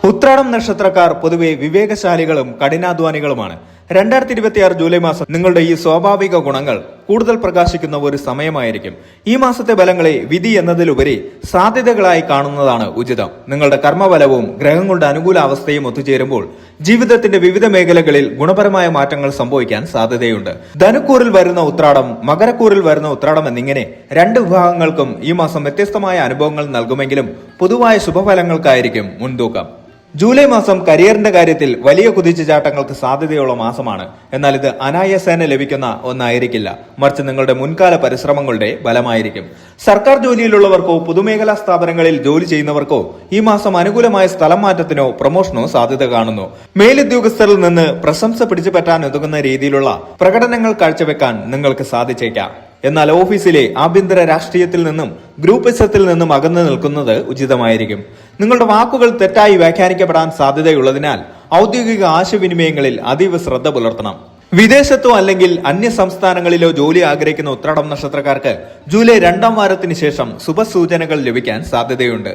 ഉത്രാടം നക്ഷത്രക്കാർ പൊതുവെ വിവേകശാലികളും കഠിനാധ്വാനികളുമാണ്. 2026 ജൂലൈ മാസം നിങ്ങളുടെ ഈ സ്വാഭാവിക ഗുണങ്ങൾ കൂടുതൽ പ്രകാശിക്കുന്ന ഒരു സമയമായിരിക്കും. ഈ മാസത്തെ ഫലങ്ങളെ വിധി എന്നതിലുപരി സാധ്യതകളായി കാണുന്നതാണ് ഉചിതം. നിങ്ങളുടെ കർമ്മബലവും ഗ്രഹങ്ങളുടെ അനുകൂല അവസ്ഥയും ഒത്തുചേരുമ്പോൾ ജീവിതത്തിന്റെ വിവിധ മേഖലകളിൽ ഗുണപരമായ മാറ്റങ്ങൾ സംഭവിക്കാൻ സാധ്യതയുണ്ട്. ധനുക്കൂറിൽ വരുന്ന ഉത്രാടം, മകരക്കൂറിൽ വരുന്ന ഉത്രാടം എന്നിങ്ങനെ രണ്ട് വിഭാഗങ്ങൾക്കും ഈ മാസം വ്യത്യസ്തമായ അനുഭവങ്ങൾ നൽകുമെങ്കിലും പൊതുവായ ശുഭഫലങ്ങൾക്കായിരിക്കും മുൻതൂക്കം. ജൂലൈ മാസം കരിയറിന്റെ കാര്യത്തിൽ വലിയ കുതിച്ചുചാട്ടങ്ങൾക്ക് സാധ്യതയുള്ള മാസമാണ്. എന്നാൽ ഇത് അനായാസേന ലഭിക്കുന്ന ഒന്നായിരിക്കില്ല, മറിച്ച് നിങ്ങളുടെ മുൻകാല പരിശ്രമങ്ങളുടെ ഫലമായിരിക്കും. സർക്കാർ ജോലിയിലുള്ളവർക്കോ പൊതുമേഖലാ സ്ഥാപനങ്ങളിൽ ജോലി ചെയ്യുന്നവർക്കോ ഈ മാസം അനുകൂലമായ സ്ഥലം മാറ്റത്തിനോ പ്രൊമോഷനോ സാധ്യത കാണുന്നു. മേലുദ്യോഗസ്ഥരിൽ നിന്ന് പ്രശംസ പിടിച്ചുപറ്റാൻ ഉതകുന്ന രീതിയിലുള്ള പ്രകടനങ്ങൾ കാഴ്ചവെക്കാൻ നിങ്ങൾക്ക് സാധിച്ചേക്കാം. എന്നാൽ ഓഫീസിലെ ആഭ്യന്തര രാഷ്ട്രീയത്തിൽ നിന്നും ഗ്രൂപ്പിസത്തിൽ നിന്നും അകന്നു നിൽക്കുന്നത് ഉചിതമായിരിക്കും. നിങ്ങളുടെ വാക്കുകൾ തെറ്റായി വ്യാഖ്യാനിക്കപ്പെടാൻ സാധ്യതയുള്ളതിനാൽ ഔദ്യോഗിക ആശയവിനിമയങ്ങളിൽ അതീവ ശ്രദ്ധ പുലർത്തണം. വിദേശത്തോ അല്ലെങ്കിൽ അന്യ സംസ്ഥാനങ്ങളിലോ ജോലി ആഗ്രഹിക്കുന്ന ഉത്രാടം നക്ഷത്രക്കാർക്ക് ജൂലൈ 2ാം വാരത്തിന് ശേഷം ശുഭസൂചനകൾ ലഭിക്കാൻ സാധ്യതയുണ്ട്.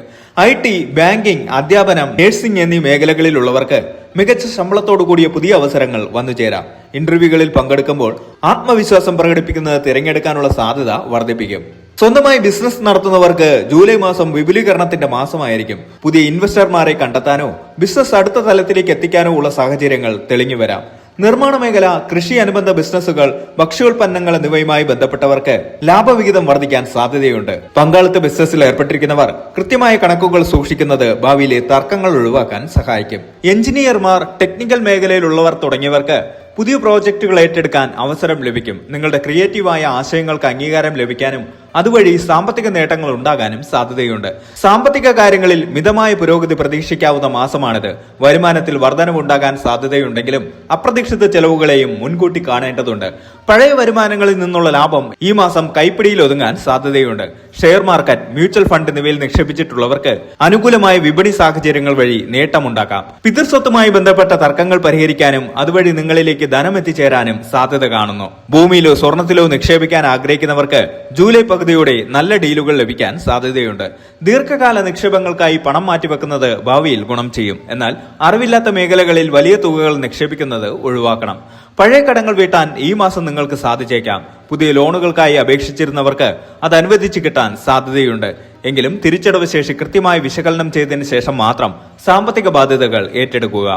IT, ബാങ്കിംഗ്, അധ്യാപനം, നഴ്സിംഗ് എന്നീ മേഖലകളിലുള്ളവർക്ക് മികച്ച ശമ്പളത്തോടു കൂടിയ പുതിയ അവസരങ്ങൾ വന്നുചേരാം. ഇന്റർവ്യൂകളിൽ പങ്കെടുക്കുമ്പോൾ ആത്മവിശ്വാസം പ്രകടിപ്പിക്കുന്നത് തിരഞ്ഞെടുക്കാനുള്ള സാധ്യത വർദ്ധിപ്പിക്കും. സ്വന്തമായി ബിസിനസ് നടത്തുന്നവർക്ക് ജൂലൈ മാസം വിപുലീകരണത്തിന്റെ മാസമായിരിക്കും. പുതിയ ഇൻവെസ്റ്റർമാരെ കണ്ടെത്താനോ ബിസിനസ് അടുത്ത തലത്തിലേക്ക് എത്തിക്കാനോ ഉള്ള സാഹചര്യങ്ങൾ തെളിഞ്ഞു വരാം. നിർമ്മാണ മേഖല, കൃഷി അനുബന്ധ ബിസിനസ്സുകൾ, ഭക്ഷ്യോൽപ്പന്നങ്ങൾ എന്നിവയുമായി ബന്ധപ്പെട്ടവർക്ക് ലാഭവിഹിതം വർദ്ധിക്കാൻ സാധ്യതയുണ്ട്. പങ്കാളിത്ത ബിസിനസ്സിൽ ഏർപ്പെട്ടിരിക്കുന്നവർ കൃത്യമായ കണക്കുകൾ സൂക്ഷിക്കുന്നത് ഭാവിയിലെ തർക്കങ്ങൾ ഒഴിവാക്കാൻ സഹായിക്കും. എഞ്ചിനീയർമാർ, ടെക്നിക്കൽ മേഖലയിലുള്ളവർ തുടങ്ങിയവർക്ക് പുതിയ പ്രോജക്റ്റുകൾ ഏറ്റെടുക്കാൻ അവസരം ലഭിക്കും. നിങ്ങളുടെ ക്രിയേറ്റീവായ ആശയങ്ങൾക്ക് അംഗീകാരം ലഭിക്കാനും അതുവഴി സാമ്പത്തിക നേട്ടങ്ങൾ ഉണ്ടാകാനും സാധ്യതയുണ്ട്. സാമ്പത്തിക കാര്യങ്ങളിൽ മിതമായ പുരോഗതി പ്രതീക്ഷിക്കാവുന്ന മാസമാണിത്. വരുമാനത്തിൽ വർധനവുണ്ടാകാൻ സാധ്യതയുണ്ടെങ്കിലും അപ്രതീക്ഷിത ചെലവുകളെയും മുൻകൂട്ടി കാണേണ്ടതുണ്ട്. പഴയ വരുമാനങ്ങളിൽ നിന്നുള്ള ലാഭം ഈ മാസം കൈപ്പിടിയിൽ ഒതുങ്ങാൻ സാധ്യതയുണ്ട്. ഷെയർ മാർക്കറ്റ്, മ്യൂച്വൽ ഫണ്ട് എന്നിവയിൽ നിക്ഷേപിച്ചിട്ടുള്ളവർക്ക് അനുകൂലമായ വിപണി സാഹചര്യങ്ങൾ വഴി നേട്ടമുണ്ടാക്കാം. പിതൃസ്വത്തുമായി ബന്ധപ്പെട്ട തർക്കങ്ങൾ പരിഹരിക്കാനും അതുവഴി നിങ്ങളിലേക്ക് ധനം എത്തിച്ചേരാനും സാധ്യത കാണുന്നു. ഭൂമിയിലോ സ്വർണത്തിലോ നിക്ഷേപിക്കാൻ ആഗ്രഹിക്കുന്നവർക്ക് ജൂലൈ പകുതിയോടെ നല്ല ഡീലുകൾ ലഭിക്കാൻ സാധ്യതയുണ്ട്. ദീർഘകാല നിക്ഷേപങ്ങൾക്കായി പണം മാറ്റിവെക്കുന്നത് ഭാവിയിൽ ഗുണം ചെയ്യും. എന്നാൽ അറിവില്ലാത്ത മേഖലകളിൽ വലിയ തുകകൾ നിക്ഷേപിക്കുന്നത് ഒഴിവാക്കണം. പഴയ കടങ്ങൾ വീട്ടാൻ ഈ മാസം നിങ്ങൾക്ക് സാധിച്ചേക്കാം. പുതിയ ലോണുകൾക്കായി അപേക്ഷിച്ചിരുന്നവർക്ക് അത് അനുവദിച്ചു കിട്ടാൻ സാധ്യതയുണ്ട്. എങ്കിലും തിരിച്ചടവ് ശേഷി കൃത്യമായി വിശകലനം ചെയ്തതിനു ശേഷം മാത്രം സാമ്പത്തിക ബാധ്യതകൾ ഏറ്റെടുക്കുക.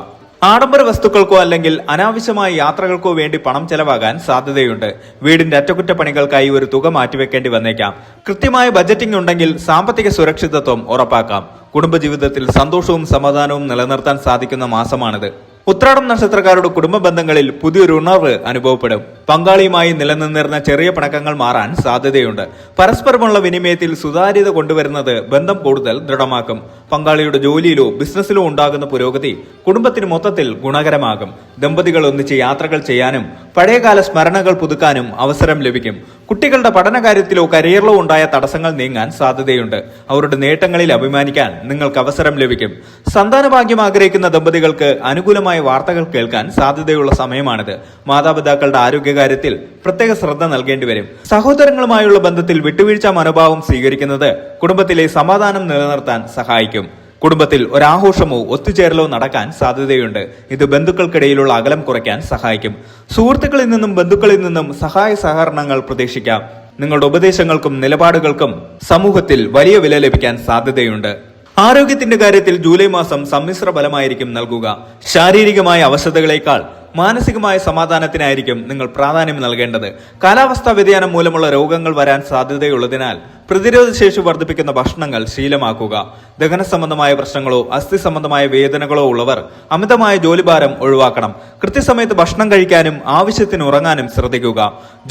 ആഡംബര വസ്തുക്കൾക്കോ അല്ലെങ്കിൽ അനാവശ്യമായ യാത്രകൾക്കോ വേണ്ടി പണം ചെലവാകാൻ സാധ്യതയുണ്ട്. വീടിന്റെ അറ്റകുറ്റപ്പണികൾക്കായി ഒരു തുക മാറ്റിവെക്കേണ്ടി വന്നേക്കാം. കൃത്യമായ ബജറ്റിംഗ് ഉണ്ടെങ്കിൽ സാമ്പത്തിക സുരക്ഷിതത്വം ഉറപ്പാക്കാം. കുടുംബജീവിതത്തിൽ സന്തോഷവും സമാധാനവും നിലനിർത്താൻ സാധിക്കുന്ന മാസമാണിത്. ഉത്രാടം നക്ഷത്രക്കാരുടെ കുടുംബ ബന്ധങ്ങളിൽ പുതിയൊരു ഉണർവ് അനുഭവപ്പെടും. പങ്കാളിയുമായി നിലനിന്നിരുന്ന ചെറിയ പിണക്കങ്ങൾ മാറാൻ സാധ്യതയുണ്ട്. പരസ്പരമുള്ള വിനിമയത്തിൽ സുതാര്യത കൊണ്ടുവരുന്നത് ബന്ധം കൂടുതൽ ദൃഢമാക്കും. പങ്കാളിയുടെ ജോലിയിലോ ബിസിനസ്സിലോ ഉണ്ടാകുന്ന പുരോഗതി കുടുംബത്തിന് മൊത്തത്തിൽ ഗുണകരമാകും. ദമ്പതികൾ ഒന്നിച്ച് യാത്രകൾ ചെയ്യാനും പഴയകാല സ്മരണകൾ പുതുക്കാനും അവസരം ലഭിക്കും. കുട്ടികളുടെ പഠനകാര്യത്തിലോ കരിയറിലോ ഉണ്ടായ തടസ്സങ്ങൾ നീങ്ങാൻ സാധ്യതയുണ്ട്. അവരുടെ നേട്ടങ്ങളിൽ അഭിമാനിക്കാൻ നിങ്ങൾക്ക് അവസരം ലഭിക്കും. സന്താനഭാഗ്യം ആഗ്രഹിക്കുന്ന ദമ്പതികൾക്ക് അനുകൂലമായ വാർത്തകൾ കേൾക്കാൻ സാധ്യതയുള്ള സമയമാണിത്. മാതാപിതാക്കളുടെ ആരോഗ്യകാര്യത്തിൽ പ്രത്യേക ശ്രദ്ധ നൽകേണ്ടി വരും. സഹോദരങ്ങളുമായുള്ള ബന്ധത്തിൽ വിട്ടുവീഴ്ച മനോഭാവം സ്വീകരിക്കുന്നത് കുടുംബത്തിലെ സമാധാനം നിലനിർത്താൻ സഹായിക്കും. കുടുംബത്തിൽ ഒരാഘോഷമോ ഒത്തുചേരലോ നടക്കാൻ സാധ്യതയുണ്ട്. ഇത് ബന്ധുക്കൾക്കിടയിലുള്ള അകലം കുറയ്ക്കാൻ സഹായിക്കും. സുഹൃത്തുക്കളിൽ നിന്നും ബന്ധുക്കളിൽ നിന്നും സഹായ സഹകരണങ്ങൾ പ്രതീക്ഷിക്കാം. നിങ്ങളുടെ ഉപദേശങ്ങൾക്കും നിലപാടുകൾക്കും സമൂഹത്തിൽ വലിയ വില ലഭിക്കാൻ സാധ്യതയുണ്ട്. ആരോഗ്യത്തിന്റെ കാര്യത്തിൽ ജൂലൈ മാസം സമ്മിശ്ര ഫലമായിരിക്കും നൽകുക. ശാരീരികമായ അവശതകളേക്കാൾ മാനസികമായ സമാധാനത്തിനായിരിക്കും നിങ്ങൾ പ്രാധാന്യം നൽകേണ്ടത്. കാലാവസ്ഥാ വ്യതിയാനം മൂലമുള്ള രോഗങ്ങൾ വരാൻ സാധ്യതയുള്ളതിനാൽ പ്രതിരോധശേഷി വർദ്ധിപ്പിക്കുന്ന ഭക്ഷണങ്ങൾ ശീലമാക്കുക. ദഹന സംബന്ധമായ പ്രശ്നങ്ങളോ അസ്ഥി സംബന്ധമായ വേദനകളോ ഉള്ളവർ അമിതമായ ജോലിഭാരം ഒഴിവാക്കണം. കൃത്യസമയത്ത് ഭക്ഷണം കഴിക്കാനും ആവശ്യത്തിന് ഉറങ്ങാനും ശ്രദ്ധിക്കുക.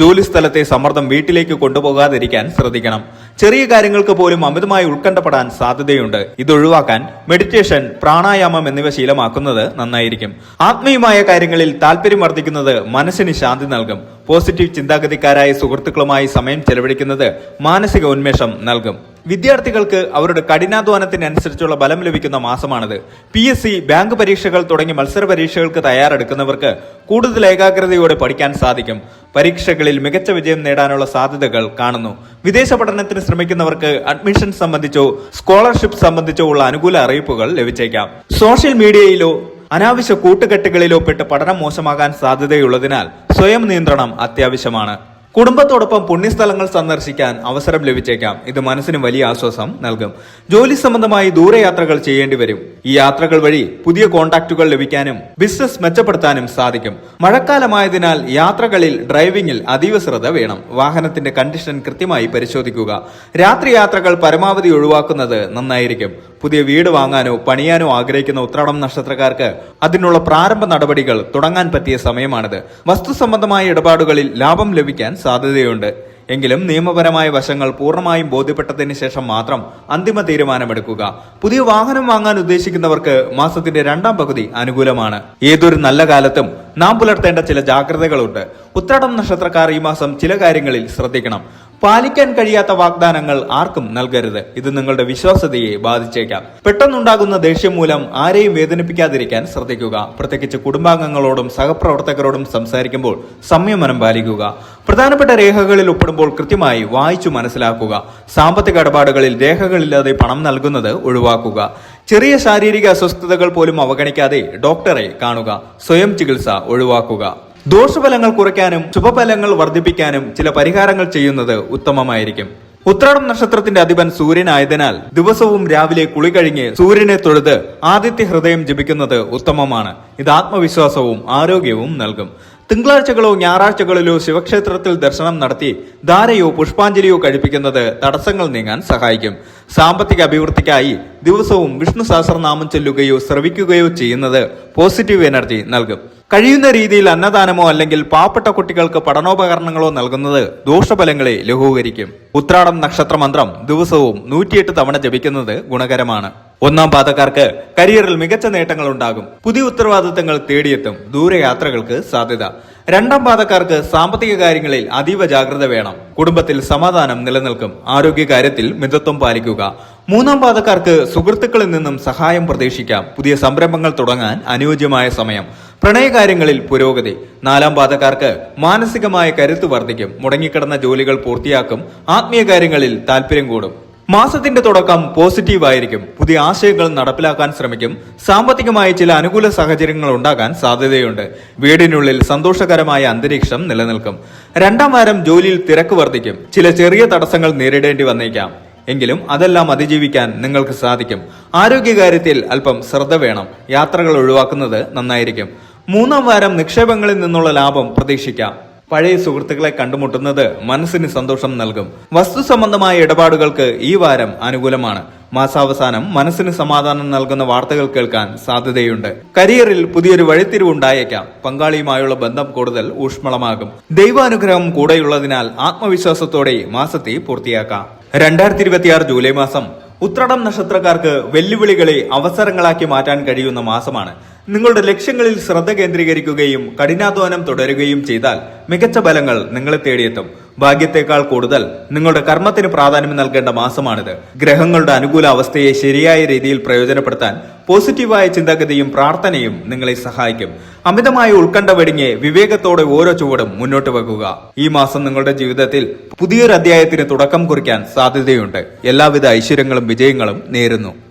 ജോലി സ്ഥലത്തെ സമ്മർദ്ദം വീട്ടിലേക്ക് കൊണ്ടുപോകാതിരിക്കാൻ ശ്രദ്ധിക്കണം. ചെറിയ കാര്യങ്ങൾക്ക് പോലും അമിതമായി ഉത്കണ്ഠപ്പെടാൻ സാധ്യതയുണ്ട്. ഇതൊഴിവാക്കാൻ മെഡിറ്റേഷൻ, പ്രാണായാമം എന്നിവ ശീലമാക്കുന്നത് നന്നായിരിക്കും. ആത്മീയമായ കാര്യങ്ങളിൽ താല്പര്യം വർദ്ധിക്കുന്നത് മനസ്സിന് ശാന്തി നൽകും. പോസിറ്റീവ് ചിന്താഗതിക്കാരായ സുഹൃത്തുക്കളുമായി സമയം ചെലവഴിക്കുന്നത് മാനസിക ഉന്മേഷം ഉന്മേഷം നൽകും. വിദ്യാർത്ഥികൾക്ക് അവരുടെ കഠിനാധ്വാനത്തിനനുസരിച്ചുള്ള ബലം ലഭിക്കുന്ന മാസമാണിത്. PSC, ബാങ്ക് പരീക്ഷകൾ തുടങ്ങി മത്സര പരീക്ഷകൾക്ക് തയ്യാറെടുക്കുന്നവർക്ക് കൂടുതൽ ഏകാഗ്രതയോടെ പഠിക്കാൻ സാധിക്കും. പരീക്ഷകളിൽ മികച്ച വിജയം നേടാനുള്ള സാധ്യതകൾ കാണുന്നു. വിദേശ പഠനത്തിന് ശ്രമിക്കുന്നവർക്ക് അഡ്മിഷൻ സംബന്ധിച്ചോ സ്കോളർഷിപ്പ് സംബന്ധിച്ചോ ഉള്ള അനുകൂല അറിയിപ്പുകൾ ലഭിച്ചേക്കാം. സോഷ്യൽ മീഡിയയിലോ അനാവശ്യ കൂട്ടുകെട്ടുകളിലോ പെട്ട് പഠനം മോശമാകാൻ സാധ്യതയുള്ളതിനാൽ സ്വയം നിയന്ത്രണം അത്യാവശ്യമാണ്. കുടുംബത്തോടൊപ്പം പുണ്യസ്ഥലങ്ങൾ സന്ദർശിക്കാൻ അവസരം ലഭിച്ചേക്കാം. ഇത് മനസ്സിന് വലിയ ആശ്വാസം നൽകും. ജോലി സംബന്ധമായി ദൂരയാത്രകൾ ചെയ്യേണ്ടി വരും. ഈ യാത്രകൾ വഴി പുതിയ കോൺടാക്റ്റുകൾ ലഭിക്കാനും ബിസിനസ് മെച്ചപ്പെടുത്താനും സാധിക്കും. മഴക്കാലമായതിനാൽ യാത്രകളിൽ ഡ്രൈവിംഗിൽ അതീവ ശ്രദ്ധ വേണം. വാഹനത്തിന്റെ കണ്ടീഷൻ കൃത്യമായി പരിശോധിക്കുക. രാത്രി യാത്രകൾ പരമാവധി ഒഴിവാക്കുന്നത് നന്നായിരിക്കും. പുതിയ വീട് വാങ്ങാനോ പണിയാനോ ആഗ്രഹിക്കുന്ന ഉത്രാടം നക്ഷത്രക്കാർക്ക് അതിനുള്ള പ്രാരംഭ നടപടികൾ തുടങ്ങാൻ പറ്റിയ സമയമാണിത്. വസ്തു സംബന്ധമായ ഇടപാടുകളിൽ ലാഭം ലഭിക്കാൻ സാധ്യതയുണ്ട്. എങ്കിലും നിയമപരമായ വശങ്ങൾ പൂർണ്ണമായും ബോധ്യപ്പെട്ടതിന് ശേഷം മാത്രം അന്തിമ തീരുമാനമെടുക്കുക. പുതിയ വാഹനം വാങ്ങാൻ ഉദ്ദേശിക്കുന്നവർക്ക് മാസത്തിന്റെ രണ്ടാം പകുതി അനുകൂലമാണ്. ഏതൊരു നല്ല കാലത്തും നാം പുലർത്തേണ്ട ചില ജാഗ്രതകളുണ്ട്. ഉത്രാടം നക്ഷത്രക്കാർ ഈ മാസം ചില കാര്യങ്ങളിൽ ശ്രദ്ധിക്കണം. പാലിക്കാൻ കഴിയാത്ത വാഗ്ദാനങ്ങൾ ആർക്കും നൽകരുത്. ഇത് നിങ്ങളുടെ വിശ്വാസ്യതയെ ബാധിച്ചേക്കാം. പെട്ടെന്നുണ്ടാകുന്ന ദേഷ്യം മൂലം ആരെയും വേദനിപ്പിക്കാതിരിക്കാൻ ശ്രദ്ധിക്കുക. പ്രത്യേകിച്ച് കുടുംബാംഗങ്ങളോടും സഹപ്രവർത്തകരോടും സംസാരിക്കുമ്പോൾ സംയമനം പാലിക്കുക. പ്രധാനപ്പെട്ട രേഖകളിൽ ഒപ്പിടുമ്പോൾ കൃത്യമായി വായിച്ചു മനസ്സിലാക്കുക. സാമ്പത്തിക ഇടപാടുകളിൽ രേഖകളില്ലാതെ പണം നൽകുന്നത് ഒഴിവാക്കുക. ചെറിയ ശാരീരിക അസ്വസ്ഥതകൾ പോലും അവഗണിക്കാതെ ഡോക്ടറെ കാണുക. സ്വയം ചികിത്സ ഒഴിവാക്കുക. ദോഷഫലങ്ങൾ കുറയ്ക്കാനും ശുഭഫലങ്ങൾ വർദ്ധിപ്പിക്കാനും ചില പരിഹാരങ്ങൾ ചെയ്യുന്നത് ഉത്തമമായിരിക്കും. ഉത്രാടം നക്ഷത്രത്തിന്റെ അധിപൻ സൂര്യനായതിനാൽ ദിവസവും രാവിലെ കുളി കഴിഞ്ഞ് സൂര്യനെ തൊഴുത് ആദിത്യ ഹൃദയം ജപിക്കുന്നത് ഉത്തമമാണ്. ഇത് ആത്മവിശ്വാസവും ആരോഗ്യവും നൽകും. തിങ്കളാഴ്ചകളോ ഞായറാഴ്ചകളിലോ ശിവക്ഷേത്രത്തിൽ ദർശനം നടത്തി ധാരയോ പുഷ്പാഞ്ജലിയോ കഴിപ്പിക്കുന്നത് തടസ്സങ്ങൾ നീങ്ങാൻ സഹായിക്കും. സാമ്പത്തിക അഭിവൃദ്ധിക്കായി ദിവസവും വിഷ്ണു സഹസ്രനാമം ചൊല്ലുകയോ ശ്രവിക്കുകയോ ചെയ്യുന്നത് പോസിറ്റീവ് എനർജി നൽകും. കഴിയുന്ന രീതിയിൽ അന്നദാനമോ അല്ലെങ്കിൽ പാവപ്പെട്ട കുട്ടികൾക്ക് പഠനോപകരണങ്ങളോ നൽകുന്നത് ദോഷഫലങ്ങളെ ലഘൂകരിക്കും. ഉത്രാടം നക്ഷത്ര മന്ത്രം ദിവസവും 108 തവണ ജപിക്കുന്നത് ഗുണകരമാണ്. ഒന്നാം പാദക്കാർക്ക് കരിയറിൽ മികച്ച നേട്ടങ്ങൾ ഉണ്ടാകും. പുതിയ ഉത്തരവാദിത്തങ്ങൾ തേടിയെത്തും. ദൂരയാത്രകൾക്ക് സാധ്യത. രണ്ടാം പാദക്കാർക്ക് സാമ്പത്തിക കാര്യങ്ങളിൽ അതീവ ജാഗ്രത വേണം. കുടുംബത്തിൽ സമാധാനം നിലനിൽക്കും. ആരോഗ്യകാര്യത്തിൽ മിതത്വം പാലിക്കുക. മൂന്നാം പാദക്കാർക്ക് സുഹൃത്തുക്കളിൽ നിന്നും സഹായം പ്രതീക്ഷിക്കാം. പുതിയ സംരംഭങ്ങൾ തുടങ്ങാൻ അനുയോജ്യമായ സമയം. പ്രണയകാര്യങ്ങളിൽ പുരോഗതി. നാലാം പാദക്കാർക്ക് മാനസികമായ കരുത്ത് വർദ്ധിക്കും. മുടങ്ങിക്കിടന്ന ജോലികൾ പൂർത്തിയാക്കും. ആത്മീയ കാര്യങ്ങളിൽ താല്പര്യം കൂടും. മാസത്തിന്റെ തുടക്കം പോസിറ്റീവായിരിക്കും. പുതിയ ആശയങ്ങൾ നടപ്പിലാക്കാൻ ശ്രമിക്കും. സാമ്പത്തികമായി ചില അനുകൂല സാഹചര്യങ്ങൾ ഉണ്ടാകാൻ സാധ്യതയുണ്ട്. വീടിനുള്ളിൽ സന്തോഷകരമായ അന്തരീക്ഷം നിലനിൽക്കും. രണ്ടാം വാരം ജോലിയിൽ തിരക്ക് വർദ്ധിക്കും. ചില ചെറിയ തടസ്സങ്ങൾ നേരിടേണ്ടി വന്നേക്കാം. എങ്കിലും അതെല്ലാം അതിജീവിക്കാൻ നിങ്ങൾക്ക് സാധിക്കും. ആരോഗ്യകാര്യത്തിൽ അല്പം ശ്രദ്ധ വേണം. യാത്രകൾ ഒഴിവാക്കുന്നത് നന്നായിരിക്കും. മൂന്നാം വാരം നിക്ഷേപങ്ങളിൽ നിന്നുള്ള ലാഭം പ്രതീക്ഷിക്കാം. പഴയ സുഹൃത്തുക്കളെ കണ്ടുമുട്ടുന്നത് മനസ്സിന് സന്തോഷം നൽകും. വസ്തു സംബന്ധമായ ഇടപാടുകൾക്ക് ഈ വാരം അനുകൂലമാണ്. മാസാവസാനം മനസ്സിന് സമാധാനം നൽകുന്ന വാർത്തകൾ കേൾക്കാൻ സാധ്യതയുണ്ട്. കരിയറിൽ പുതിയൊരു വഴിത്തിരിവുണ്ടായേക്കാം. പങ്കാളിയുമായുള്ള ബന്ധം കൂടുതൽ ഊഷ്മളമാകും. ദൈവാനുഗ്രഹം കൂടെയുള്ളതിനാൽ ആത്മവിശ്വാസത്തോടെ മാസത്തെ പൂർത്തിയാക്കാം. 2026 ജൂലൈ മാസം ഉത്രാടം നക്ഷത്രക്കാർക്ക് വെല്ലുവിളികളെ അവസരങ്ങളാക്കി മാറ്റാൻ കഴിയുന്ന മാസമാണ്. നിങ്ങളുടെ ലക്ഷ്യങ്ങളിൽ ശ്രദ്ധ കേന്ദ്രീകരിക്കുകയും കഠിനാധ്വാനം തുടരുകയും ചെയ്താൽ മികച്ച ഫലങ്ങൾ നിങ്ങളെ തേടിയെത്തും. ഭാഗ്യത്തെക്കാൾ കൂടുതൽ നിങ്ങളുടെ കർമ്മത്തിന് പ്രാധാന്യം നൽകേണ്ട മാസമാണിത്. ഗ്രഹങ്ങളുടെ അനുകൂല അവസ്ഥയെ ശരിയായ രീതിയിൽ പ്രയോജനപ്പെടുത്താൻ പോസിറ്റീവായ ചിന്താഗതിയും പ്രാർത്ഥനയും നിങ്ങളെ സഹായിക്കും. അമിതമായ ഉത്കണ്ഠ വെടിഞ്ഞ് വിവേകത്തോടെ ഓരോ ചുവടും മുന്നോട്ട് വെക്കുക. ഈ മാസം നിങ്ങളുടെ ജീവിതത്തിൽ പുതിയൊരു അധ്യായത്തിന് തുടക്കം കുറിക്കാൻ സാധ്യതയുണ്ട്. എല്ലാവിധ ഐശ്വര്യങ്ങളും വിജയങ്ങളും നേരുന്നു.